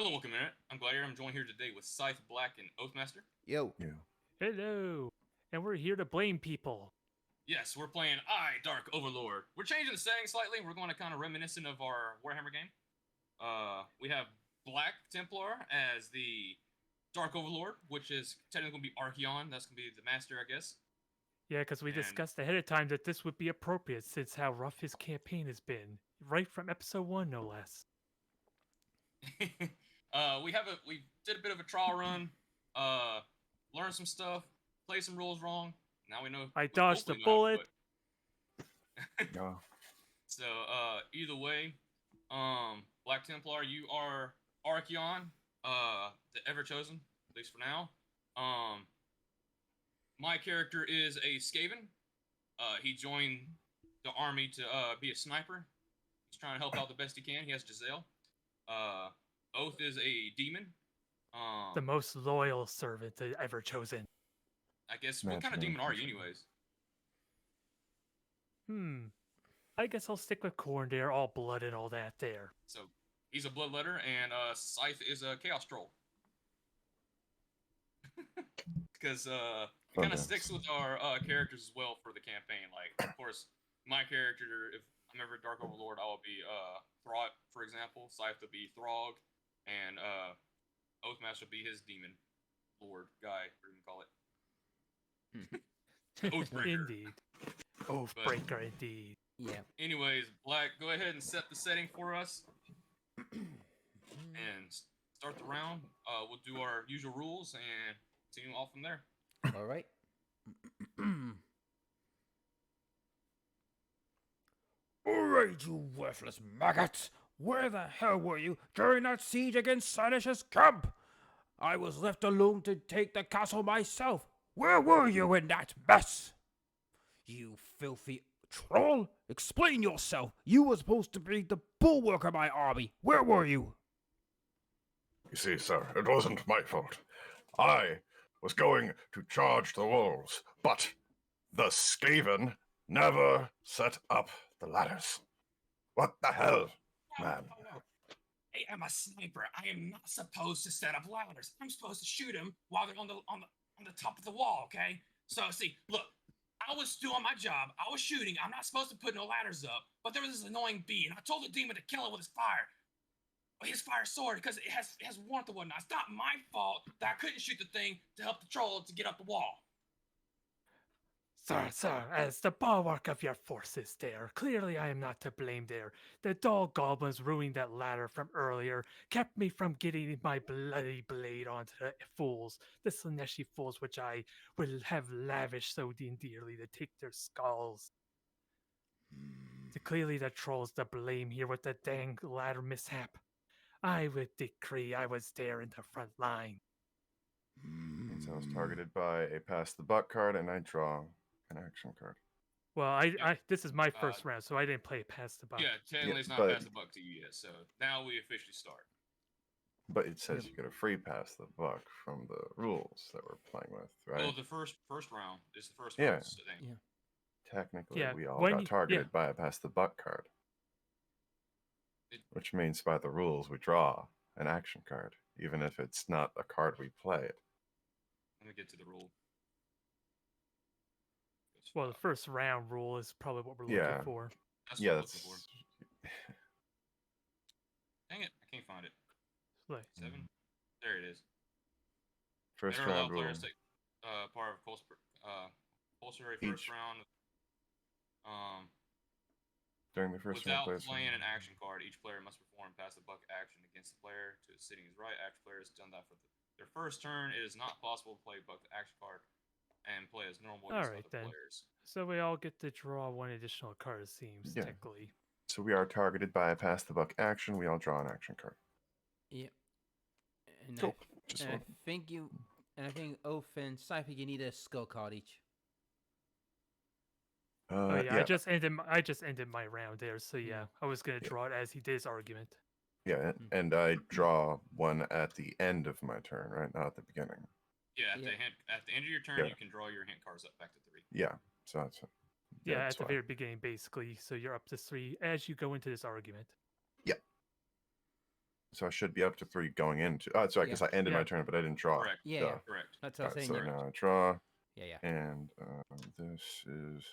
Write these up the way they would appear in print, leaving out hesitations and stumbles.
Hello, welcome in. I'm Gladiator. I'm joined here today with Scythe, Black, and Oathmaster. Yo. Yeah. Hello. And we're here to blame people. Yes, we're playing Dark Overlord. We're changing the setting slightly. We're going to kind of reminiscent of our Warhammer game. We have Black Templar as the Dark Overlord, which is technically going to be Archeon. That's going to be the master, I guess. Yeah, because we And- discussed ahead of time that this would be appropriate since how rough his campaign has been. Right from episode 1, no less. we did a bit of a trial run, learned some stuff, played some rules wrong. Now we know. I we dodged the hopefully know how to bullet. do it. Oh, So, either way, Black Templar, you are Archeon, the Ever Chosen, at least for now. My character is a Skaven. He joined the army to be a sniper. He's trying to help out the best he can. He has Giselle. Oath is a demon. The most loyal servant ever chosen. I guess, what kind of demon are you, anyways? I guess I'll stick with Corndare, all blood and all that there. So, he's a Bloodletter, and Scythe is a Chaos Troll. Because it kind of sticks with our characters as well for the campaign. Like, of course, my character, if I'm ever Dark Overlord, I will be Throt, for example. Scythe will be Throg, and Oathmaster will be his demon lord guy, whatever you call it. Oathbreaker. Indeed. Oathbreaker, indeed. Yeah. Anyways, Black, go ahead and set the setting for us and start the round. We'll do our usual rules and continue off from there. All right. Alright, you worthless maggots! Where the hell were you during that siege against Sinish's camp? I was left alone to take the castle myself. Where were you in that mess? You filthy troll! Explain yourself! You were supposed to be the bulwark of my army. Where were you? you see, sir, it wasn't my fault. I was going to charge the walls, but the Skaven never set up the ladders. What the hell, man? I am a sniper. I am not supposed to set up ladders. I'm supposed to shoot them while they're on the top of the wall. Okay. So see, look, I was doing my job. I was shooting. I'm not supposed to put no ladders up. But there was this annoying bee, and I told the demon to kill it with his fire sword, because it has warmth and whatnot. It's not my fault that I couldn't shoot the thing to help the troll to get up the wall. Sir, as the bulwark of your forces there, clearly I am not to blame there. The dull goblins ruining that ladder from earlier kept me from getting my bloody blade onto the fools, the Slaneshi fools, which I will have lavished so dearly to take their skulls. So clearly the troll's to blame here with the dang ladder mishap. I would decree I was there in the front line. Means I was targeted by a pass the buck card, and I draw an action card. Well, I this is my first round, so I didn't play past the buck. Yeah, technically it's not but- past the buck to you yet, so now we officially start. But it says you get a free pass the buck from the rules that we're playing with, right? Well, the first round is the first Yeah. round thing. Yeah. Technically, Yeah, we all when got you- targeted by a pass the buck card. Which means by the rules we draw an action card, even if it's not a card we played. Let me get to the rule. Well, the first round rule is probably what we're Yeah. looking for. That's Yeah, what I'm that's looking for. Dang it, I can't find it. Like, 7? There it is. first Never allow round rule. players to take part of compulsory first Each. round. During the first Without round, players playing an action card, each player must perform pass the buck action against the player to sitting his right. Action player has done that for their first turn. It is not possible to play buck the action card and play as normal against Alright, other then. players. so we all get to draw one additional card, it seems, Yeah. technically. So we are targeted by a pass the buck action. We all draw an action card. Yeah. And Cool. Just I one. think I think Oath and Cypher, you need a skull card each. Oh yeah, yeah, I just ended my round there, so yeah, I was gonna Yeah. draw it as he did his argument. yeah, and I draw one at the end of my turn, right? Not at the beginning. Yeah, at, Yeah. at the end of your turn, Yeah. you can draw your hint cards up back to 3. Yeah, so that's Yeah, that's at the why. very beginning, basically. So you're up to 3 as you go into this argument. So I should be up to 3 going into. Oh, so I guess I ended my turn, but I didn't draw. Correct. Yeah, Duh. yeah. Correct. That's what I was saying. So You're- now I draw, Yeah, yeah. and this is.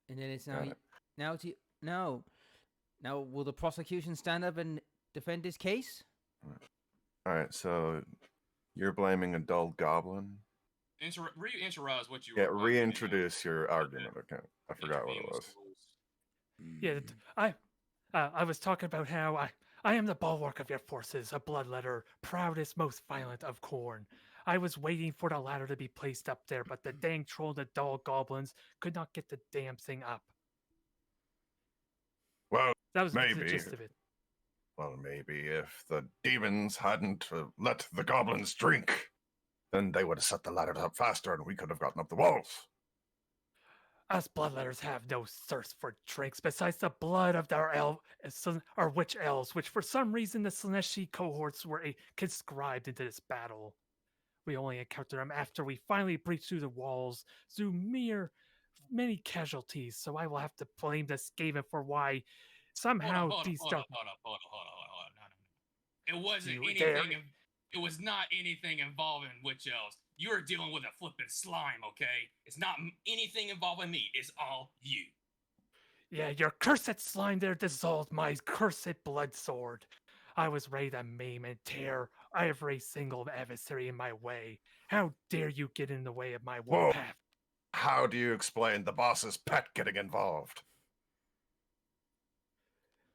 And then it's Got now. it. Now, will the prosecution stand up and defend his case? All right, so you're blaming a dull goblin. Reintroduce what you. Yeah, were reintroduce your argument. Okay, I forgot what it intervene with was. rules. Yeah, I was talking about how I am the bulwark of your forces, a bloodletter, proudest, most violent of Khorne. I was waiting for the ladder to be placed up there, but the dang troll and the dull goblins could not get the damn thing up. Well, That was the maybe. gist of it. Well, maybe if the demons hadn't let the goblins drink, then they would have set the ladders up faster, and we could have gotten up the walls. Us bloodletters have no thirst for drinks besides the blood of our witch elves, which for some reason the Slaneshi cohorts were conscribed into this battle. We only encountered them after we finally breached through the walls through many casualties, so I will have to blame the Skaven for why somehow these dark... Hold on. No. It wasn't You dare- anything. It was not anything involving witch elves. You're dealing with a flippin' slime, okay? It's not anything involving me. It's all you. Yeah, your cursed slime there dissolved my cursed blood sword. I was ready to maim and tear every single adversary in my way. How dare you get in the way of my Whoa. warpath? How do you explain the boss's pet getting involved?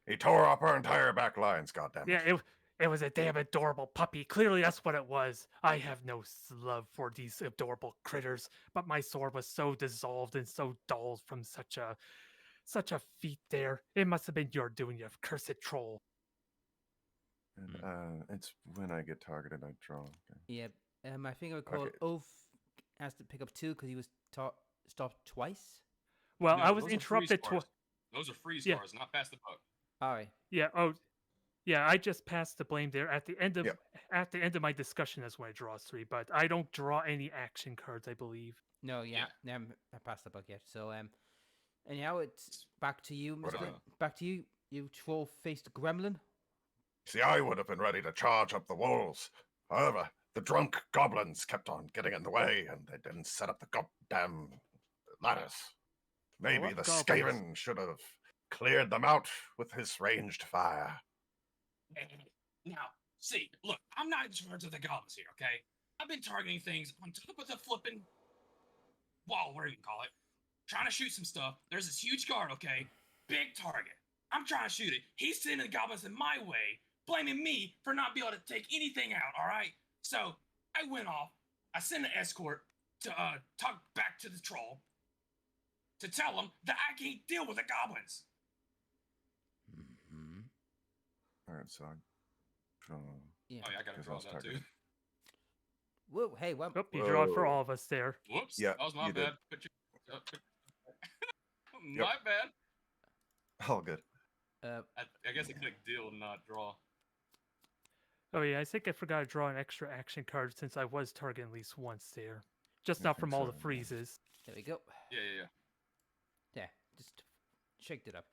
He tore up our entire back lines, goddammit. Yeah, it was a damn adorable puppy. Clearly, that's what it was. I have no love for these adorable critters, but my sword was so dissolved and so dulled from such a feat there. It must have been your doing, you cursed troll. And, it's when I get targeted, I draw. Okay. Yeah. I think I recall Oath has to pick up 2 because he was stopped twice. Well, No, I was those are interrupted freeze twice. scars. Those are freeze Yeah. scars, not past the buck. All right. Yeah. Oh, yeah. I just passed the blame there at the end of my discussion. That's when I draw 3, but I don't draw any action cards. I believe. No, yeah. I passed the buck yet. So anyhow, it's back to you, What Mister. about- Back to you. You troll-faced gremlin. See, I would have been ready to charge up the walls. However, the drunk goblins kept on getting in the way, and they didn't set up the goddamn ladders. Maybe What the goblins? Skaven should have cleared them out with his ranged fire. Now, see, look, I'm not in charge of the goblins here, okay? I've been targeting things on top of the flipping wall, whatever you can call it. Trying to shoot some stuff. There's this huge guard, okay? Big target. I'm trying to shoot it. He's sending the goblins in my way, blaming me for not being able to take anything out, all right? So I went off. I sent an escort to talk back to the troll to tell him that I can't deal with the goblins. Mm-hmm. All right, so I draw. Yeah. Oh yeah, I gotta Because I draw was that too. targeted. Whoa. Hey. Well. Oh, you draw it for Whoa. all of us there. Whoops. Yeah, that was my you did. bad. My bad. All good. I guess I clicked deal and not draw. Oh yeah, I think I forgot to draw an extra action card since I was targeting at least once there. Just I not from think all so, the yeah. freezes. There we go. Yeah. Yeah. Just shaked it up.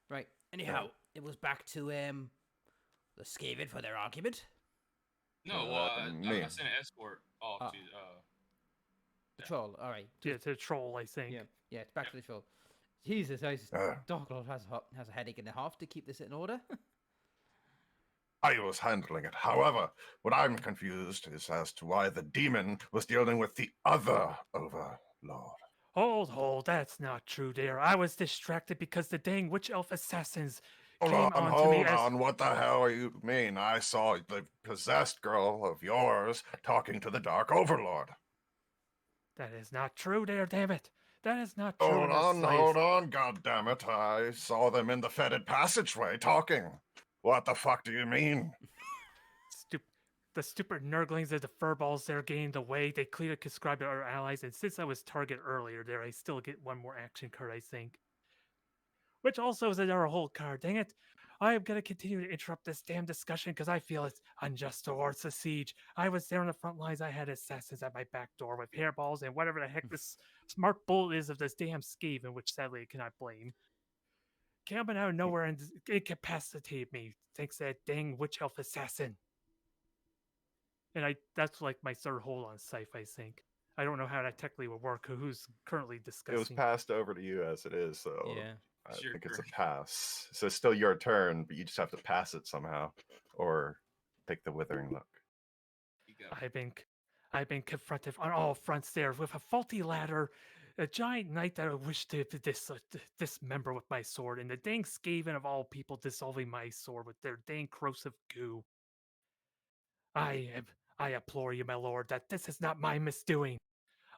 Right. Anyhow, it was back to the Skaven for their argument. No, me. I sent an escort off to The troll. All right. Yeah, to troll, I think. Yeah. It's back to the troll. Jesus, Uh, Dark Lord has a headache and a half to keep this in order. I was handling it. However, what I'm confused is as to why the demon was dealing with the other overlord. Hold, that's not true there. I was distracted because the dang witch elf assassins Hold came on, on to me as... hold on. What the hell are you mean? I saw the possessed girl of yours talking to the Dark Overlord. That is not true there, damn it. That is not true. Hold in the on, slightest. goddammit. I saw them in the fetid passageway talking. What the fuck do you mean? The stupid nurglings of the furballs there gained the way. They clearly conscribed our allies, and since I was target earlier there, I still get one more action card, I think. Which also is another whole card. Dang it. I am going to continue to interrupt this damn discussion because I feel it's unjust towards the siege. I was there on the front lines. I had assassins at my back door with hairballs and whatever the heck this smart bullet is of this damn Skaven, which sadly I cannot blame. coming out of nowhere and incapacitate me. Thanks to that dang witch elf assassin. And that's like my third hold on Scythe, I think. I don't know how that technically would work. Who's currently discussing? It was passed over to you as it is, so Yeah. I It's your think it's a turn. pass. So it's still your turn, but you just have to pass it somehow, or take the withering look. You go. I've been confronted on all fronts there with a faulty ladder, a giant knight that I wish to dismember with my sword, and the dang Skaven of all people dissolving my sword with their dang corrosive goo. I implore you, my lord, that this is not my misdoing.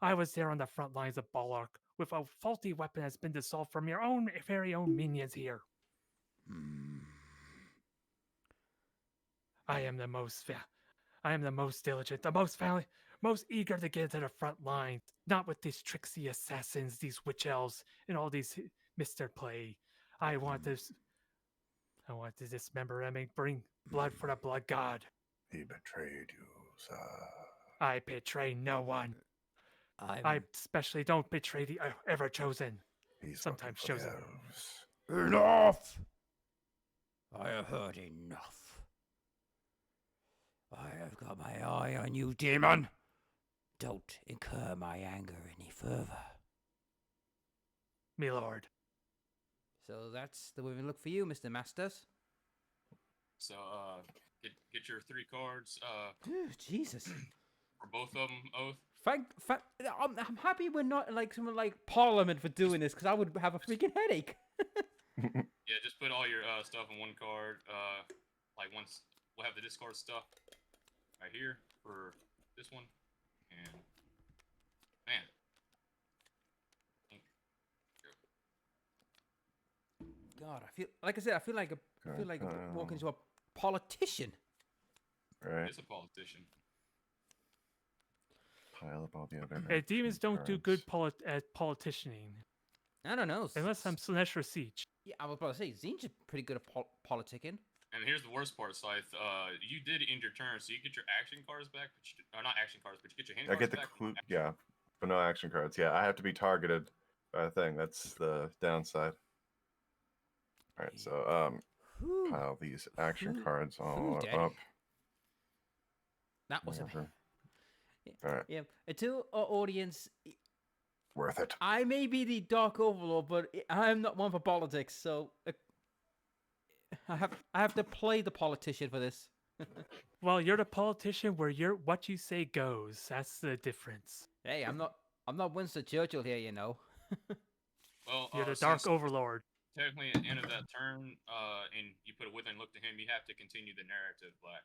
I was there on the front lines of Ballark with a faulty weapon that's been dissolved from your own very own minions here. I am the most diligent, the most valiant, most eager to get to the front lines, not with these tricksy assassins, these witch elves, and all these Mr. Play. I want to dismember him and bring blood for the blood god. He betrayed you, sir. I betray no one. I especially don't betray the ever chosen. He's Sometimes looking for chosen. the elves. Enough! I have heard enough. I have got my eye on you, demon. Don't incur my anger any further. Me lord. So that's the withering look for you, Mr. Masters. So get your 3 cards. Jesus. For both of them, oath. I'm happy we're not like someone like Parliament for doing this, because I would have a freaking headache. Yeah, just put all your stuff in one card. Like once we'll have the discard stuff right here for this one, and man, God, I feel like I'm walking into a politician. Right. it's a politician. Pile up all the other. Demons don't do cards. good at politicianing. I don't know. Unless I'm Sinestro Siege. Yeah, I was about to say, Zin's pretty good at politicking. And here's the worst part, Scythe. You did end your turn, so you get your action cards back, but or not action cards, but you get your hand I cards get the back. yeah, but no action cards. Yeah, I have to be targeted by a thing. That's the downside. All right, so Whew. pile these action Whew. cards all Daddy. up. That was a Whatever. All right, yeah. To our audience, worth it. I may be the Dark Overlord, but I'm not one for politics, so I have to play the politician for this. Well, you're the politician where what you say goes. That's the difference. Hey, I'm not Winston Churchill here, you know. Well, You're the Dark since Overlord. technically at the end of that turn, and you put a withering look to him, you have to continue the narrative, Black.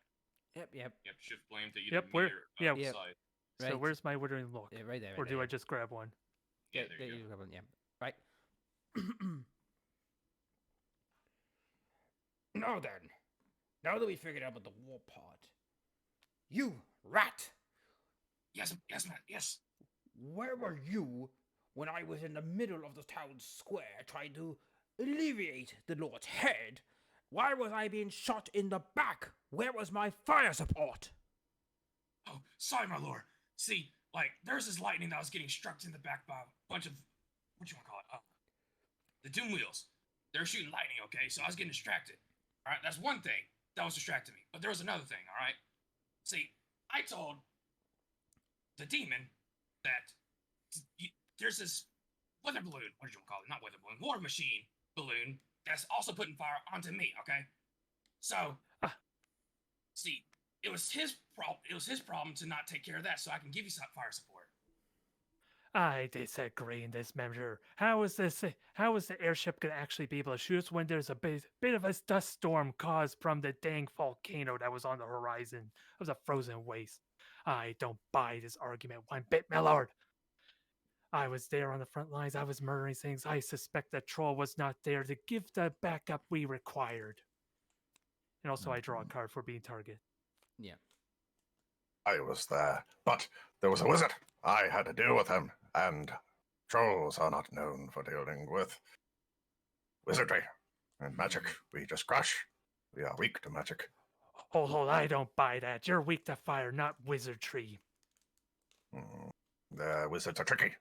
Yep. You have to shift blame to either Yep, me where- or yeah. Yep. Scythe. So Right. where's my withering look? Yeah, right there. Or do I just grab one? Yeah, there you go. grab one, yeah. Right. Now then, now that we figured out about the war part, you rat, Yes, Matt. Yes. where were you when I was in the middle of the town square trying to alleviate the Lord's head? Why was I being shot in the back? Where was my fire support? Oh, sorry, my lord. See, like, there's this lightning that was getting struck in the back by a bunch of, what you want to call it? The Doom Wheels. They were shooting lightning, okay? So I was getting distracted. All right, that's one thing that was distracting me. But there was another thing, all right? See, I told the demon that there's this weather balloon, what did you want to call it? Not weather balloon, war machine balloon that's also putting fire onto me, okay? So, see, it was his problem. It was his problem to not take care of that, so I can give you some fire support. I disagree in this measure. How is the airship gonna actually be able to shoot us when there's a bit of a dust storm caused from the dang volcano that was on the horizon? It was a frozen waste. I don't buy this argument one bit, my lord. I was there on the front lines. I was murdering things. I suspect that troll was not there to give the backup we required. And also, I draw a card for being target. Yeah. I was there, but there was a wizard. I had to deal with him, and trolls are not known for dealing with wizardry and magic. We just crush. We are weak to magic. Hold, I don't buy that. You're weak to fire, not wizardry. The wizards are tricky.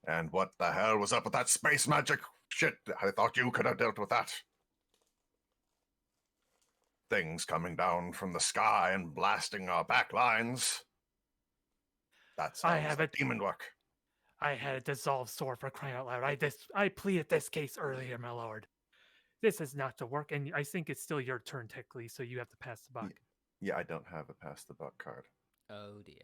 And what the hell was up with that space magic Shit, I thought you could have dealt with that. Things coming down from the sky and blasting our back lines. That I sounds have like a- demon work. I had a dissolved sword for crying out loud. I pleaded this case earlier, my lord. This is not to work, and I think it's still your turn technically, so you have to pass the buck. Yeah, I don't have a pass the buck card. Oh dear.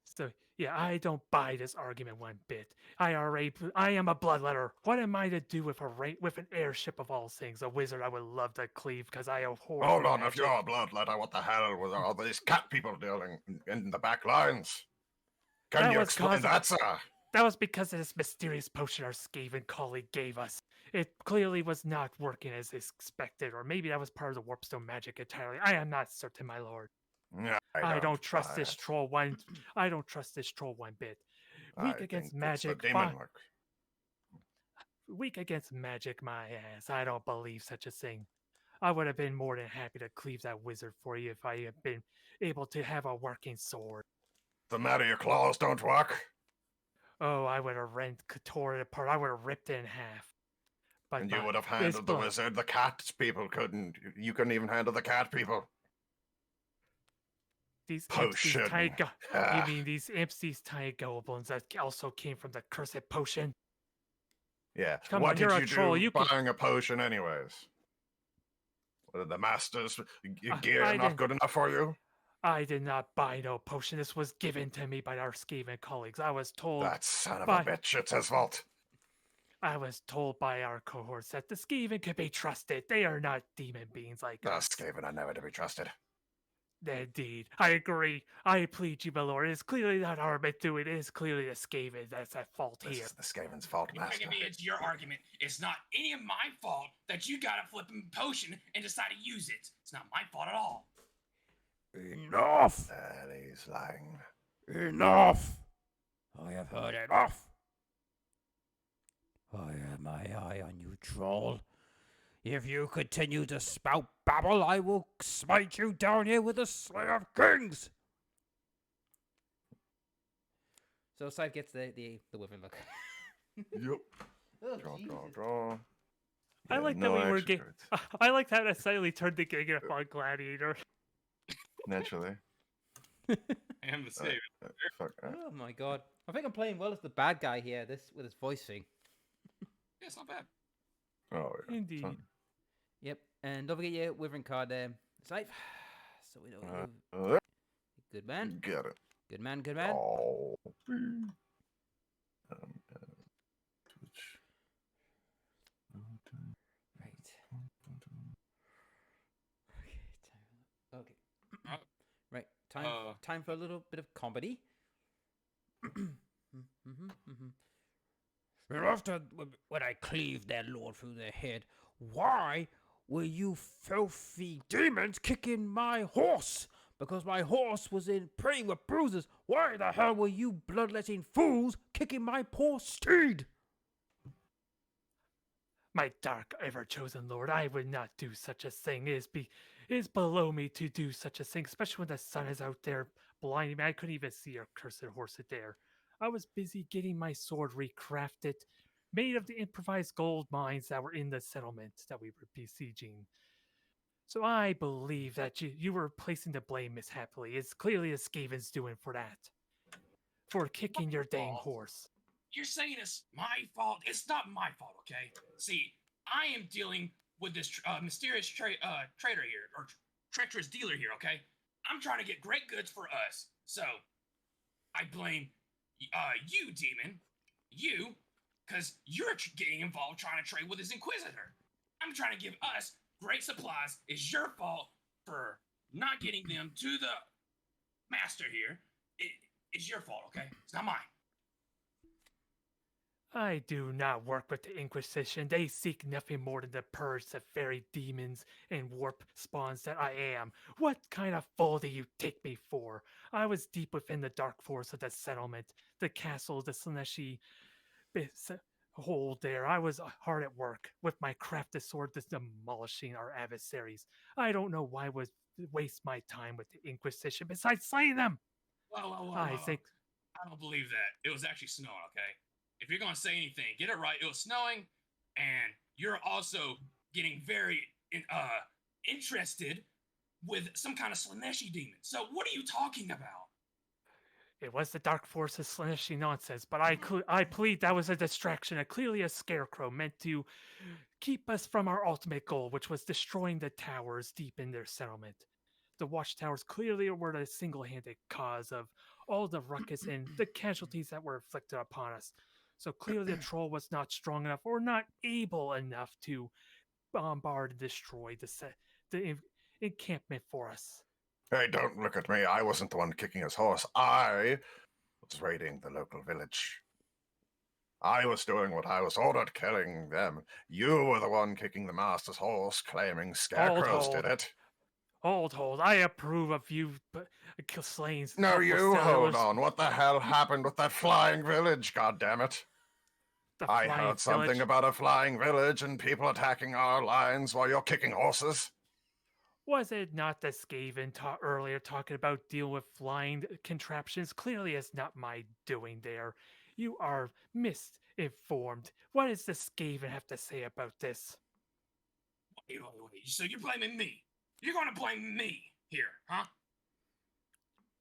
So yeah, I don't buy this argument one bit. I am a bloodletter. What am I to do with with an airship of all things? A wizard I would love to cleave because I abhor. Hold on, magic. if you're a bloodletter, what the hell was all these cat people doing in the back lines? Can That you was explain cause- that, sir? That was because of this mysterious potion our Skaven colleague gave us. It clearly was not working as expected, or maybe that was part of the warpstone magic entirely. I am not certain, my lord. Yeah, I don't trust buy this it. troll one. I don't trust this troll one bit. Weak I against think it's the magic. demon work. Weak against magic, my ass. I don't believe such a thing. I would have been more than happy to cleave that wizard for you if I had been able to have a working sword. The matter your claws don't work. Oh, I would have tore it apart. I would have ripped it in half. But And you my- would have this handled the blood- wizard. The cat people couldn't. You couldn't even handle the cat people. These Potion. You Ah, mean these imps, these tiny goblins that also came from the cursed potion? yeah. Come What on, did you're a you troll, do you can- buying a potion anyways? What did the masters gear I not didn't- good enough for you? I did not buy no potion. This was given to me by our Skaven colleagues. I was told That son of Bye. a bitch, it's his fault. I was told by our cohorts that the Skaven could be trusted. They are not demon beings like The us. Skaven are never to be trusted. Indeed. I agree. I plead you, my lord. It is clearly not our do it. It is clearly the Skaven that's at fault This here. is the Skaven's fault, You're master. making me into your argument. It's not any of my fault that you got a flipping potion and decided to use it. It's not my fault at all. Enough! And he's lying. Enough! I have heard enough. I have my eye on you, troll. If you continue to spout babble, I will smite you down here with the Slayer of Kings. So Scythe gets the wyvern look. Yep. Oh, Draw, Jesus. draw, draw. I Yeah, like no that we were action getting. cards. I like how that suddenly turned the gang up on Gladiator. Naturally. I am the Skaven. Fuck. Oh my god. I think I'm playing well as the bad guy here, this with his voice thing. Yeah, it's not bad. Oh, yeah. Indeed. Fun. Yep. And don't forget your wyvern card there. Scythe. So we know you. There. Good man. Get it. Good man, good man. Oh. Twitch. Right. Okay. Uh, Right. Time time for a little bit of comedy. And after when I cleaved their lord through their head, why were you filthy demons kicking my horse? Because my horse was in praying with bruises. Why the hell were you bloodletting fools kicking my poor steed? My dark, ever-chosen lord, I would not do such a thing. It is below me to do such a thing, especially when the sun is out there blinding me. I couldn't even see your cursed horse there. I was busy getting my sword recrafted, made of the improvised gold mines that were in the settlement that we were besieging. So I believe that you were placing the blame mishappily. It's clearly a Skaven's doing for that. For kicking your dang fault. horse. You're saying it's my fault. It's not my fault, okay? See, I am dealing with this mysterious traitor here, or treacherous dealer here, okay? I'm trying to get great goods for us. So, I blame you, demon. You, because you're getting involved trying to trade with his inquisitor. I'm trying to give us great supplies. It's your fault for not getting them to the master here. It's your fault, okay? It's not mine. I do not work with the Inquisition. They seek nothing more than to purge the very demons and warp spawns that I am. What kind of fool do you take me for? I was deep within the dark forest of the settlement, the castle, the Slaneshi hold there. I was hard at work with my crafted sword demolishing our adversaries. I don't know why I would waste my time with the Inquisition besides slaying them. Whoa. I think I don't believe that. It was actually snowing, okay? If you're gonna say anything, get it right. It was snowing. and you're also getting very interested with some kind of Slaneshi demon. So what are you talking about? It was the Dark Forces Slaneshi nonsense, but I plead that was a distraction, clearly a scarecrow meant to keep us from our ultimate goal, which was destroying the towers deep in their settlement. The watchtowers clearly were the single-handed cause of all the ruckus and the casualties that were inflicted upon us. So clearly the troll was not strong enough or not able enough to bombard and destroy the encampment for us. Hey, don't look at me. I wasn't the one kicking his horse. I was raiding the local village. I was doing what I was ordered, killing them. You were the one kicking the master's horse, claiming scarecrows did it. Hold. I approve of you slaying. No, you hold on. What the hell happened with that flying village, goddammit? I heard something about a flying village and people attacking our lines while you're kicking horses. Was it not the Skaven earlier talking about dealing with flying contraptions? Clearly, it's not my doing there. You are misinformed. What does the Skaven have to say about this? Wait. So you're blaming me? You're going to blame me here, huh?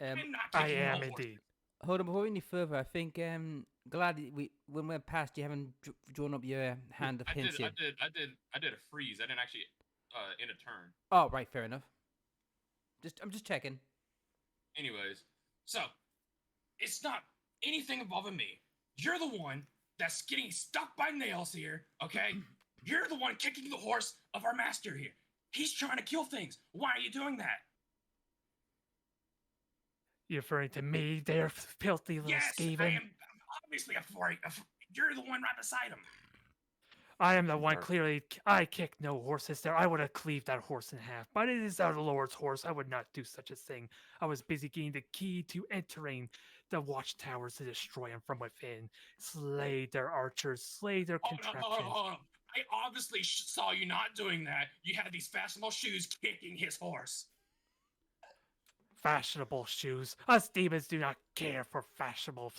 I'm not I kicking am no horse. indeed. Hold on, before we go any further, I think glad when we're past, you haven't drawn up your hand of hints yet. I did a freeze. I didn't actually end a turn. Oh, right, fair enough. I'm just checking. Anyways, so it's not anything involving me. You're the one that's getting stuck by nails here, okay? You're the one kicking the horse of our master here. He's trying to kill things. Why are you doing that? You're referring to me, there, filthy little Skaven? I am. I'm obviously afraid. You're the one right beside him. I am the one, clearly. I kicked no horses there. I would have cleaved that horse in half. But it is our Lord's horse. I would not do such a thing. I was busy getting the key to entering the watchtowers to destroy them from within. Slay their archers. Slay their contraptions. Hold on. I obviously saw you not doing that. You had these fashionable shoes kicking his horse. Fashionable shoes. Us demons do not care for fashionable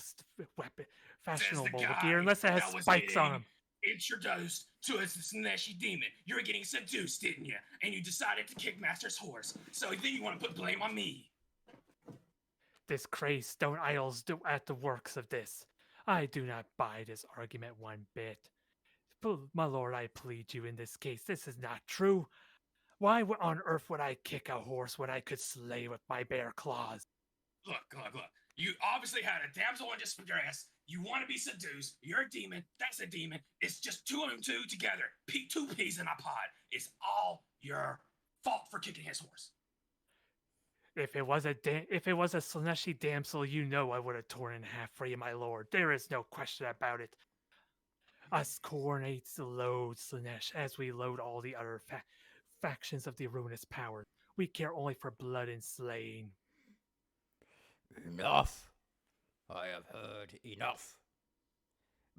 gear unless it has spikes on them. Introduced to a Slaneshi demon. You were getting seduced, didn't you? And you decided to kick Master's horse. So then you want to put blame on me. This crazed stone idols do at the works of this. I do not buy this argument one bit. My lord, I plead you in this case. This is not true. Why on earth would I kick a horse when I could slay with my bare claws? Look. You obviously had a damsel in distress. You want to be seduced. You're a demon. That's a demon. It's just two and two together. Two peas in a pod. It's all your fault for kicking his horse. If it was a Slaneshi damsel, you know I would have torn in half for you, my lord. There is no question about it. Us coordinates load Slanesh as we load all the other factions of the ruinous powers. We care only for blood and slaying. Enough. I have heard enough.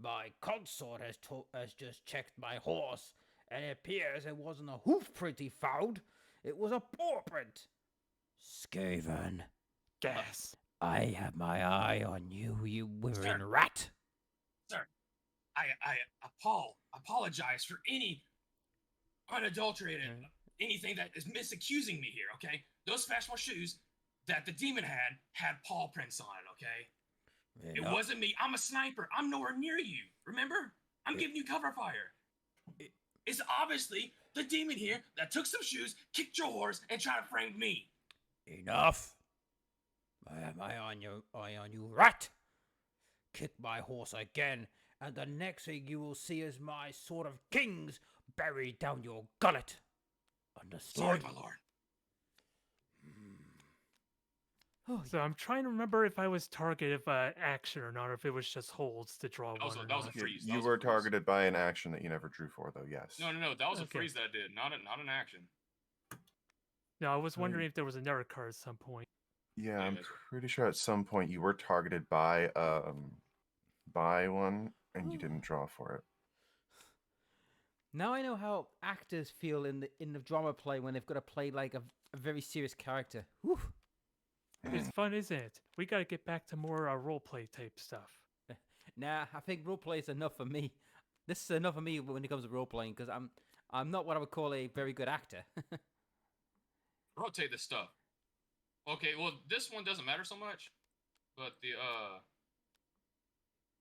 My consort has just checked my horse, and it appears it wasn't a hoof print he found. It was a paw print. Skaven. Gas. I have my eye on you, you withering rat. Sir, I apologize for any unadulterated anything that is misaccusing me here, okay? Those fashionable shoes that the demon had paw prints on it, okay? It wasn't me. I'm a sniper. I'm nowhere near you. Remember? I'm giving you cover fire. It's obviously the demon here that took some shoes, kicked your horse, and tried to frame me. Enough. I have my eye on you, rat. Kick my horse again, and the next thing you will see is my sword of kings buried down your gullet. Understood? Sorry, my lord. So I'm trying to remember if I was targeted by action or not, or if it was just holds to draw one. That was a freeze. You were targeted by an action that you never drew for, though. Yes. No. That was a freeze that I did, not an action. No, I was wondering if there was another card at some point. Yeah, I'm pretty sure at some point you were targeted by one, and you didn't draw for it. Now I know how actors feel in the drama play when they've got to play like a very serious character. Whew. It's fun, isn't it? We gotta get back to more roleplay type stuff. Nah, I think roleplay is enough for me. This is enough for me when it comes to role playing because I'm not what I would call a very good actor. Rotate this stuff. Okay, well this one doesn't matter so much, but the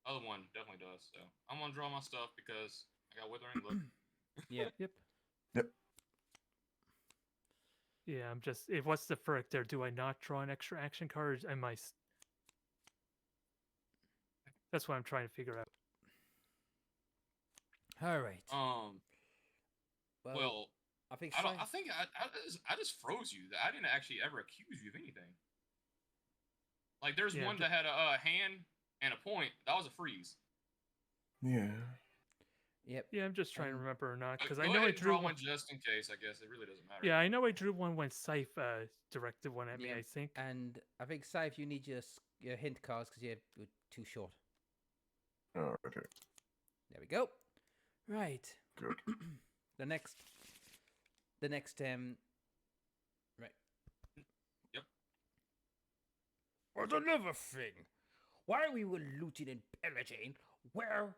other one definitely does. So I'm gonna draw my stuff because I got withering. Look. Yeah. Yep. Yep. Yeah, I'm just. What's the frick there? Do I not draw an extra action card? Am I? That's what I'm trying to figure out. All right. Well, I think I think I just froze you. I didn't actually ever accuse you of anything. Like there's Yeah, one that had a hand and a point. That was a freeze. Yeah. Yep. Yeah, I'm just trying to remember or not because Go I know ahead I and drew draw one. one just in case. I guess it really doesn't matter. Yeah, I know I drew one when Scythe directed one at me. Yeah, I think. And I think Scythe, you need your hint cards because you're too short. Alrighty. There we go. Right. Good. the next right. But another thing, while we were looting and pillaging, where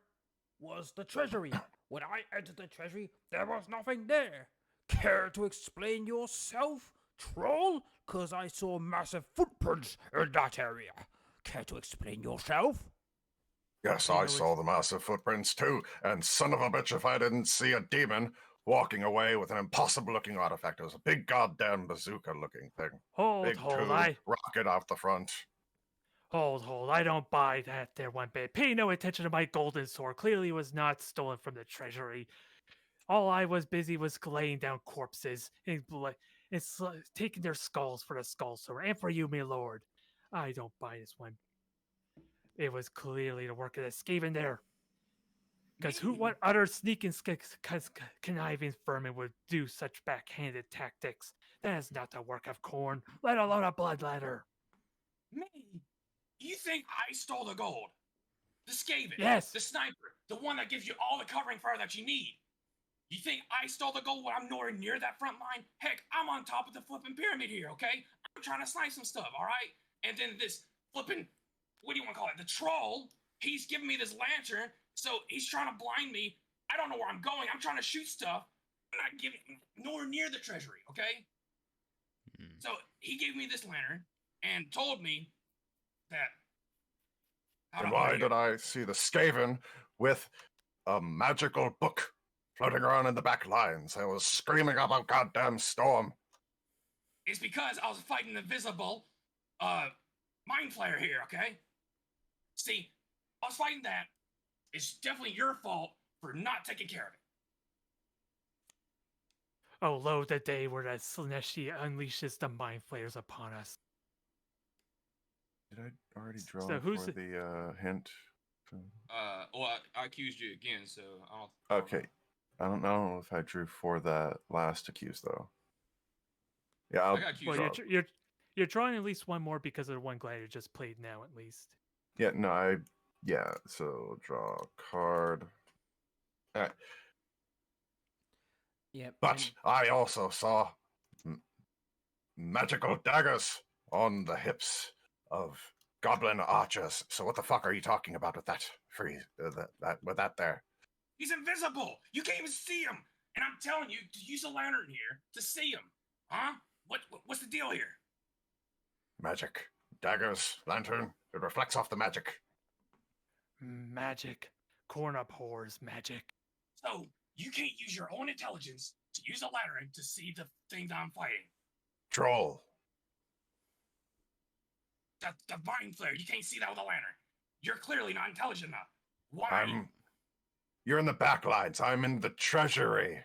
was the treasury? When I entered the treasury, there was nothing there. Care to explain yourself, troll? 'Cause I saw massive footprints in that area. Care to explain yourself? Yes, You know, I saw the massive footprints too, and son of a bitch if I didn't see a demon walking away with an impossible-looking artifact. It was a big goddamn bazooka-looking thing. Hold, Big tube, rocket out the front. Hold. I don't buy that there one bit. Pay no attention to my golden sword. Clearly it was not stolen from the treasury. All I was busy was laying down corpses and taking their skulls for the skull sword and for you, my lord. I don't buy this one. It was clearly the work of the Skaven there. Because what other sneaking, conniving vermin would do such backhanded tactics? That is not the work of Khorne, let alone a bloodletter. Me? You think I stole the gold? The Skaven? Yes. The sniper? The one that gives you all the covering fire that you need? You think I stole the gold when I'm nowhere near that front line? Heck, I'm on top of the flipping pyramid here, okay? I'm trying to snipe some stuff, alright? And then this flipping, what do you want to call it? The troll, he's giving me this lantern, so he's trying to blind me. I don't know where I'm going. I'm trying to shoot stuff. I'm not giving nowhere near the treasury, okay? So he gave me this lantern and told me that. And why did I see the Skaven with a magical book floating around in the back lines? I was screaming up a goddamn storm. It's because I was fighting the invisible mind flayer here, okay? See, I was fighting that. It's definitely your fault for not taking care of it. Oh, lo, the day where that Slaneshi unleashes the mind flayers upon us. Did I already draw So who's for the hint? Well, I accused you again, so I don't. Okay. I don't know if I drew for that last accuse though. Yeah, I I'll got accused. Well, draw. you're drawing at least one more because of the one gladiator just played now, at least. Yeah, no, so draw a card. Alright. Yep. But I also saw magical daggers on the hips of goblin archers. So what the fuck are you talking about with that with that there? He's invisible. You can't even see him. And I'm telling you to use a lantern here to see him. Huh? What's the deal here? Magic. Daggers, lantern, it reflects off the magic. Magic. Khorne abhors magic. So you can't use your own intelligence to use a lantern to see the thing that I'm fighting. Troll. The mind flare. You can't see that with a lantern. You're clearly not intelligent enough. Why? You're in the back lines. I'm in the treasury.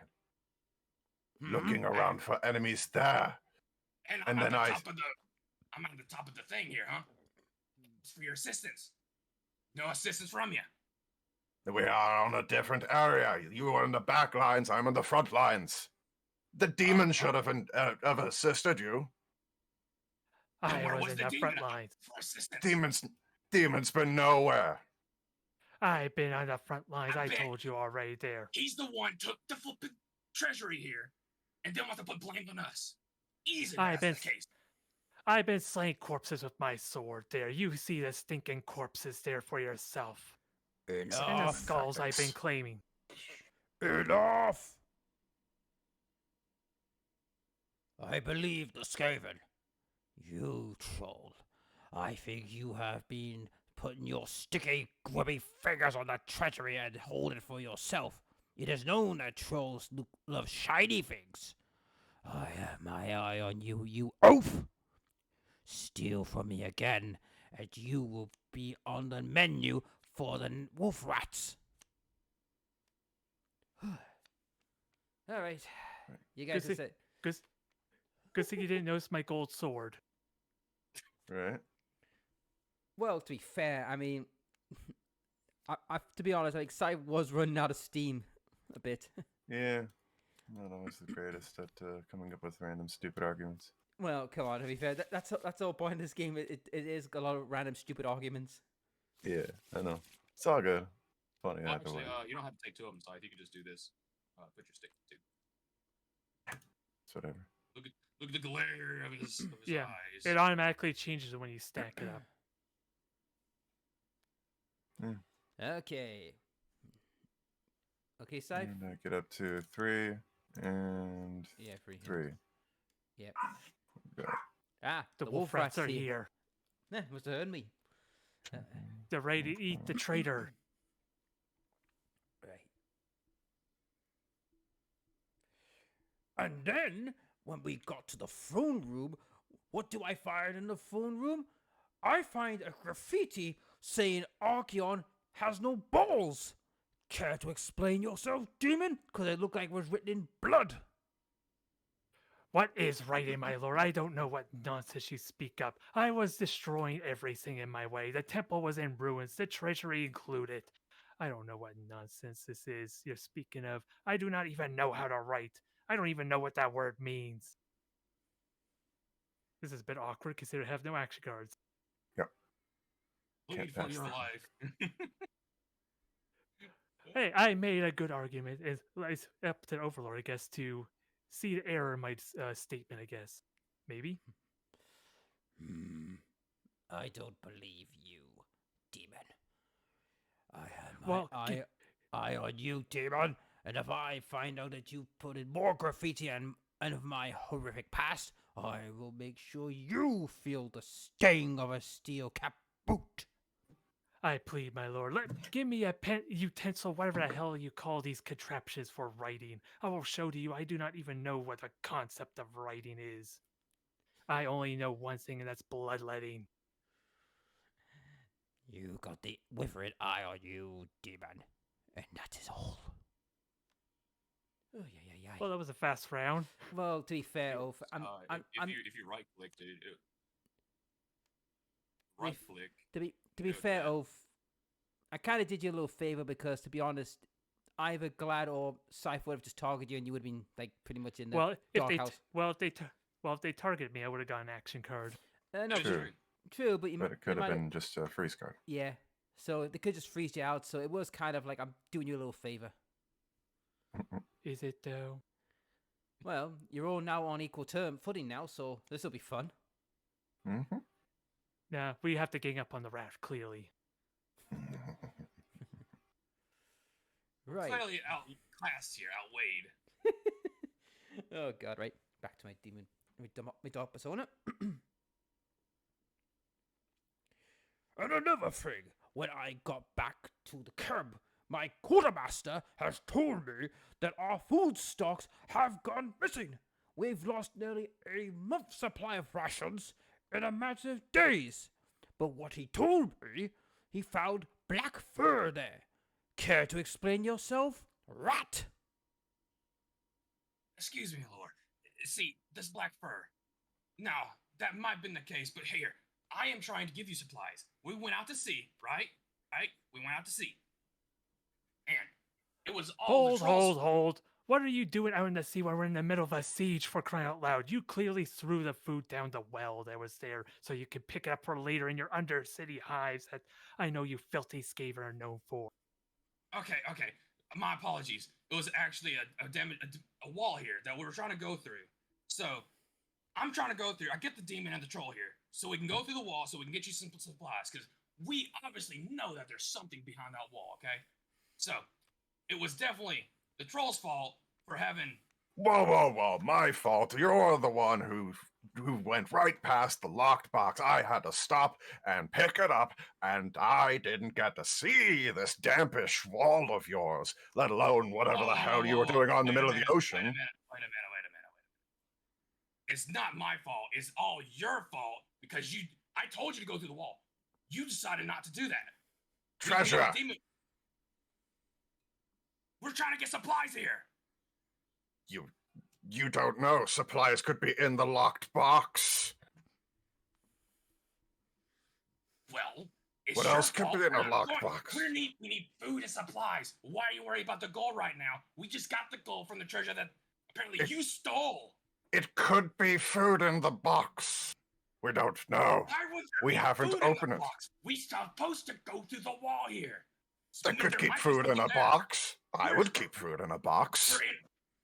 Looking around for enemies there. And and then I'm at the top of the thing here, huh? It's for your assistance. No assistance from you. We are on a different area. You are in the back lines. I'm in the front lines. The demon should have assisted you. And where I was was in the the demon front lines. for assistance? Demon's been nowhere. I've been on the front lines. I I bet. told you already there. He's the one took the flipping treasury here, and then wants to put blame on us. Easy, that's the case. I've been slaying corpses with my sword there. You see the stinking corpses there for yourself. And the skulls I've been claiming. Enough! I believe the Skaven. You troll. I think you have been putting your sticky, grubby fingers on the treasury and holding it for yourself. It is known that trolls love shiny things. I have my eye on you, you oaf! Steal from me again, and you will be on the menu for the wolf rats. All right. You guys Good are set. Good thing you didn't notice my gold sword. Right? Well, to be fair, I mean, to be honest, like, Sai was running out of steam a bit. Yeah. Not always the greatest at coming up with random stupid arguments. Well, come on, to be fair, that's the whole point of this game. It is a lot of random, stupid arguments. Yeah, I know. It's all good. Funny Well, either actually, way. you don't have to take 2 of them, so you can just do this. Put your stick to. It's whatever. Look at the glare of his Yeah, eyes. it automatically changes when you stack it up. Okay. Okay, Sai? And I get up to 3 and Yeah, 3. 3. Yep. Go. Ah, The wolf rats are here. Must have heard me. They're ready to eat the traitor. Right. And then, when we got to the throne room, what do I find in the throne room? I find a graffiti saying Archeon has no balls. Care to explain yourself, demon? Because it looked like it was written in blood. What is writing, my lord? I don't know what nonsense you speak up. I was destroying everything in my way. The temple was in ruins, the treasury included. I don't know what nonsense this is you're speaking of. I do not even know how to write. I don't even know what that word means. This is a bit awkward considering I have no action cards. Bleed Can't for pass your that. life. Hey, I made a good argument. It's up to Overlord, I guess, to see the error in my statement, I guess. Maybe? I don't believe you, demon. I have my Well, eye on you, demon. And if I find out that you put in more graffiti and of my horrific past, I will make sure you feel the sting of a steel cap boot. I plead, my lord. Give me a pen, utensil, whatever the hell you call these contraptions for writing. I will show to you I do not even know what the concept of writing is. I only know one thing, and that's bloodletting. You got the withering eye on you, demon. And that is all. Oh, yeah. Well, that was a fast round. Well, to be fair, Oaf, If you right click, right click. to be fair, Oaf, I kind of did you a little favor because, to be honest, either Glad or Scythe would have just targeted you, and you would have been like pretty much in the Well, if doghouse. if they targeted me, I would have got an action card. No, True. true, but you But it could might have been just a freeze card. Yeah, so they could just freeze you out. So it was kind of like I'm doing you a little favor. Is it though? Well, you're all now on equal footing now, so this will be fun. Mm-hmm. Nah, we have to gang up on the raft, clearly. Right. Clearly outclassed here, outweighed. Oh god, right. Back to my demon, my dog persona. And another thing, when I got back to the camp, my quartermaster has told me that our food stocks have gone missing. We've lost nearly a month's supply of rations in a matter of days. But what he told me, he found black fur there. Care to explain yourself, rat? Excuse me, Lord. See, this black fur. Now, that might have been the case, but here, I am trying to give you supplies. We went out to sea, right? Right? We went out to sea. And it was all the trolls. Hold. What are you doing out in the sea when we're in the middle of a siege, for crying out loud? You clearly threw the food down the well that was there so you could pick it up for later in your undercity hives that I know you filthy Skaven are known for. Okay. My apologies. It was actually a wall here that we were trying to go through. So, I'm trying to go through. I get the demon and the troll here, so we can go through the wall, so we can get you some supplies, because we obviously know that there's something behind that wall, okay? So, it was definitely the troll's fault for having. Whoa, whoa, whoa! My fault. You're the one who went right past the locked box. I had to stop and pick it up, and I didn't get to see this dampish wall of yours, let alone whatever the hell you were doing on the middle of the ocean. Wait a minute. It's not my fault. It's all your fault because I told you to go through the wall. You decided not to do that. Treasure. We're trying to get supplies here. You don't know. Supplies could be in the locked box. Well, it's What your else could fault. be in a locked box? We need food and supplies. Why are you worried about the gold right now? We just got the gold from the treasure that apparently you stole. It could be food in the box. We don't know. We haven't opened it. We're supposed to go through the wall here. They could keep food in a box. I would keep food in a box.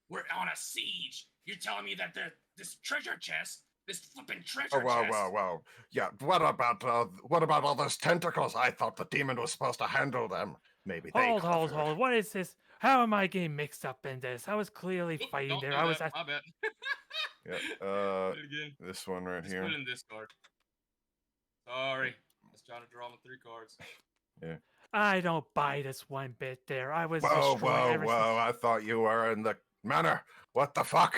We're on a siege. You're telling me that this treasure chest, this flipping treasure Oh, chest. well. Yeah, what about all those tentacles? I thought the demon was supposed to handle them. Maybe they Hold. What is this? How am I getting mixed up in this? I was clearly fighting there. I was at. My bad. Yeah, Do it again. this one right Just here. put it in this card. Sorry. I was trying to draw my 3 cards. Yeah. I don't buy this one bit there. I was Whoa, destroying everything. I thought you were in the manor. What the fuck?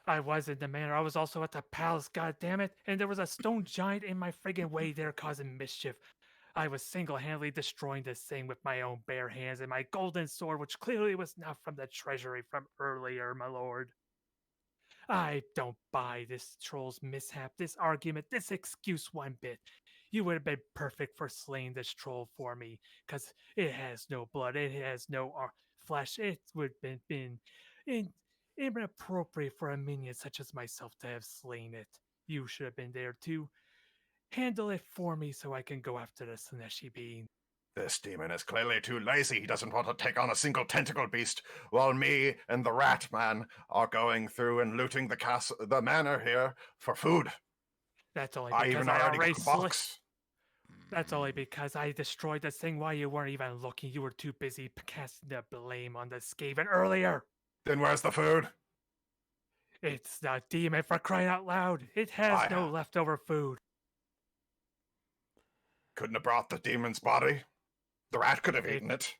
I was in the manor. I was also at the palace, goddammit. And there was a stone giant in my friggin' way there causing mischief. I was single-handedly destroying this thing with my own bare hands and my golden sword, which clearly was not from the treasury from earlier, my lord. I don't buy this troll's mishap, this argument, this excuse one bit. You would have been perfect for slaying this troll for me, because it has no blood, it has no flesh. It would have been inappropriate for a minion such as myself to have slain it. You should have been there to handle it for me so I can go after the Slaneshi being. This demon is clearly too lazy. He doesn't want to take on a single tentacle beast, while me and the rat man are going through and looting the manor here for food. That's only I because even I already already got the box. That's only because I destroyed this thing while you weren't even looking. You were too busy casting the blame on the Skaven earlier. Then where's the food? It's the demon, for crying out loud. It has no leftover food. Couldn't have brought the demon's body. The rat could have eaten it.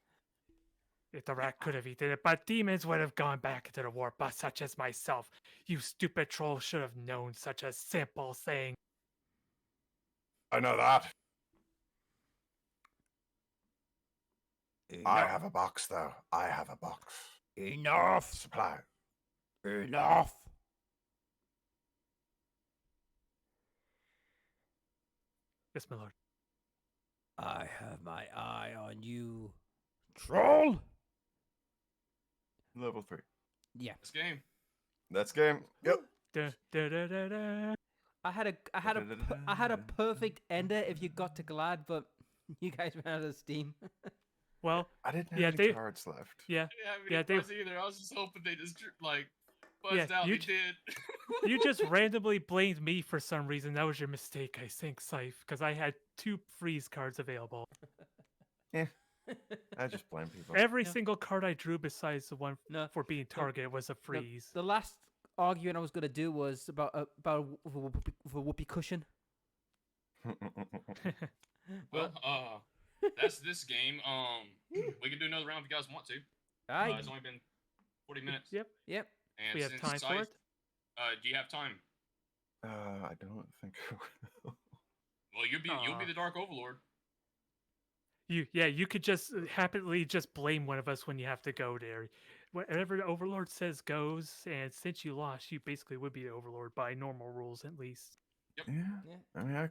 If the rat could have eaten it, but demons would have gone back into the war, but such as myself. You stupid troll should have known such a simple thing. I know that. I Enough. have a box, though. I have a box. Enough. Supply. Enough. Yes, my lord. I have my eye on you. Troll. Level 3. Yeah. This game. That's game. Yep. Da, da, da, da, da. I had a perfect ender if you got to Glad, but you guys ran out of steam. Well, I didn't have Yeah, any they- cards left. yeah. Yeah, they- either. I was just hoping they just like buzzed Yeah, out. you They did. You just randomly blamed me for some reason. That was your mistake, I think, Scythe, because I had 2 freeze cards available. I just blame people. Every No. single card I drew besides the one No, for being targeted was a freeze. The last argument I was gonna do was about a whoopee cushion. Well, that's this game. We can do another round if you guys want to. Aye. It's only been 40 minutes. Yep. Yep. And We have since time for Scythe- it? Do you have time? I don't think. Well, you'll be the Dark Overlord. You could just happily just blame one of us when you have to go there. Whatever the Overlord says goes, and since you lost, you basically would be the Overlord by normal rules, at least. Yeah. Yeah. I mean,